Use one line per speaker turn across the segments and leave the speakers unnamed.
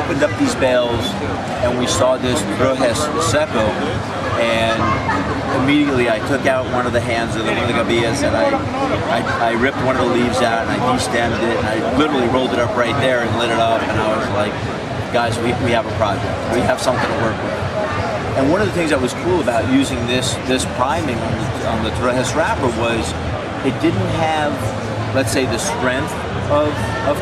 opened up these bales and we saw this Trojes seco, and immediately I took out one of the hands of one of the gavillas, and I ripped one of the leaves out and I destemmed it, and I literally rolled it up right there and lit it up, and I was like, guys, we have a project. We have something to work with. And one of the things that was cool about using this priming on the Trojes wrapper was it didn't have, let's say, the strength of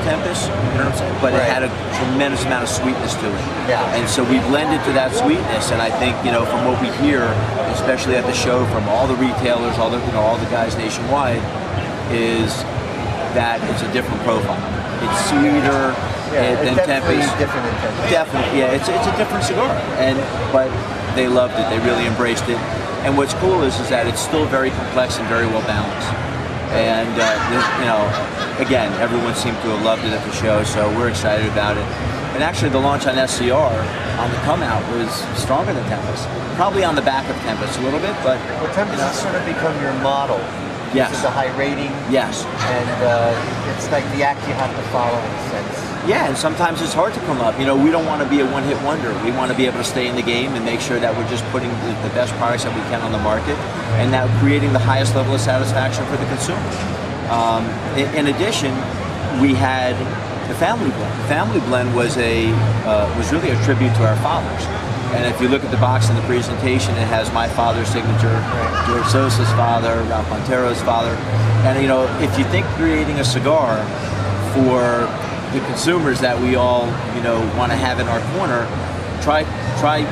Tempest, you know what I'm saying? But it had a tremendous amount of sweetness to it.
Yeah.
And so we blended to that sweetness, and I think, you know, from what we hear, especially at the show from all the retailers, all the guys nationwide, is that it's a different profile. It's sweeter than Tempest.
Different than Tempest.
Definitely, yeah. It's a different cigar, but they loved it. They really embraced it. And what's cool is that it's still very complex and very well balanced. And you know, again, everyone seemed to have loved it at the show, so we're excited about it. And actually, the launch on SCR on the come out was stronger than Tempest. Probably on the back of Tempest a little bit, but
Tempest has sort of become your model.
Yes.
It's a high rating.
Yes.
And it's like the act you have to follow in a sense.
Yeah, and sometimes it's hard to come up. You know, we don't want to be a one-hit wonder. We want to be able to stay in the game and make sure that we're just putting the best products that we can on the market, and now creating the highest level of satisfaction for the consumer. In addition, we had the family blend. The family blend was really a tribute to our fathers. And if you look at the box in the presentation, it has my father's signature, George Sosa's father, Ralph Montero's father. And you know, if you think creating a cigar for the consumers that we all, you know, want to have in our corner, try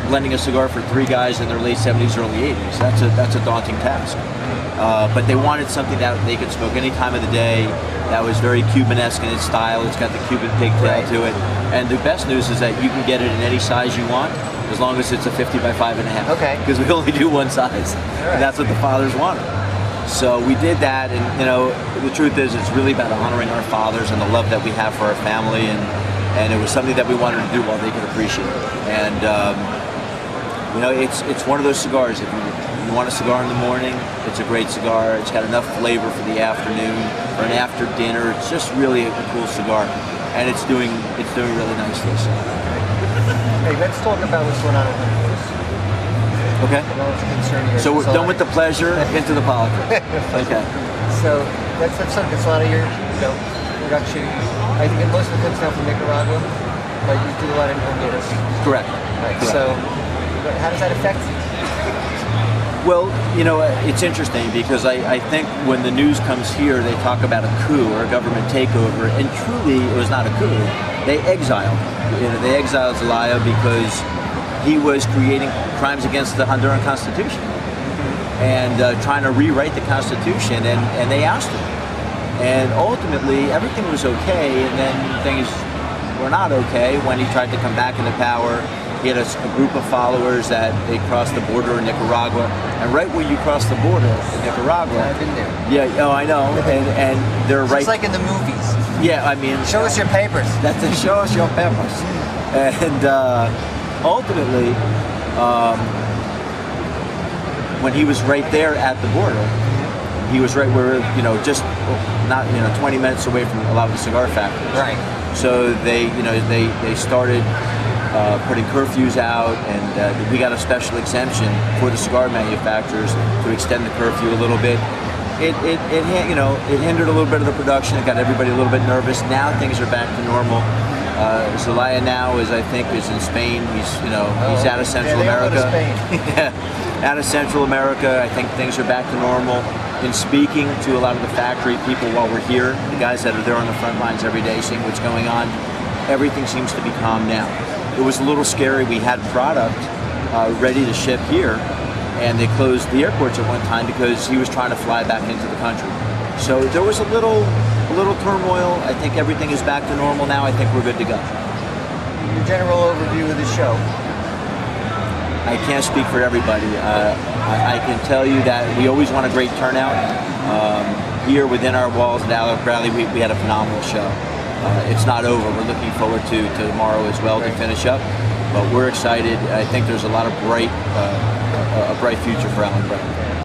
blending a cigar for three guys in their late 70s, early 80s. That's a daunting task. But they wanted something that they could smoke any time of the day, that was very Cuban-esque in its style. It's got the Cuban pigtail to it. And the best news is that you can get it in any size you want, as long as it's a 50 by 5.5.
Okay.
Because we only do one size. And that's what the fathers wanted. So we did that, and you know, the truth is it's really about honoring our fathers and the love that we have for our family, and it was something that we wanted to do while they could appreciate it. And you know, it's one of those cigars. If you want a cigar in the morning, it's a great cigar. It's got enough flavor for the afternoon or an after dinner. It's just really a cool cigar, and it's doing really nicely. So.
Hey, let's talk about what's going on in Honduras.
Okay. So we're done with the pleasure, into the politics. Okay.
So let's focus a lot of your production. I think most of it comes down from Nicaragua, but you do a lot in Honduras.
Correct.
Right.
Correct.
So how does that affect you?
Well, you know, it's interesting because I think when the news comes here, they talk about a coup or a government takeover, and truly it was not a coup. They exiled. They exiled Zelaya because he was creating crimes against the Honduran Constitution and trying to rewrite the Constitution, and they ousted him. And ultimately, everything was okay, and then things were not okay when he tried to come back into power. He had a group of followers that they crossed the border in Nicaragua, and right where you cross the border in Nicaragua,
I've been there.
Yeah, oh, I know, and they're right.
Just like in the movies.
Yeah, I mean,
show us your papers.
That's to show us your papers, and ultimately, when he was right there at the border, he was right where, you know, just not 20 minutes away from a lot of the cigar factories.
Right.
So they started putting curfews out, and we got a special exemption for the cigar manufacturers to extend the curfew a little bit. It hindered a little bit of the production. It got everybody a little bit nervous. Now things are back to normal. Zelaya now is in Spain. He's out of Central America. Yeah, out of Central America. I think things are back to normal. In speaking to a lot of the factory people while we're here, the guys that are there on the front lines every day seeing what's going on, everything seems to be calm now. It was a little scary. We had product ready to ship here, and they closed the airports at one time because he was trying to fly back into the country. So there was a little turmoil. I think everything is back to normal now. I think we're good to go.
Your general overview of the show.
I can't speak for everybody. I can tell you that we always want a great turnout. Here within our walls at Alec Rally, we had a phenomenal show. It's not over. We're looking forward to tomorrow as well to finish up. But we're excited. I think there's a lot of bright future for Alec Rally.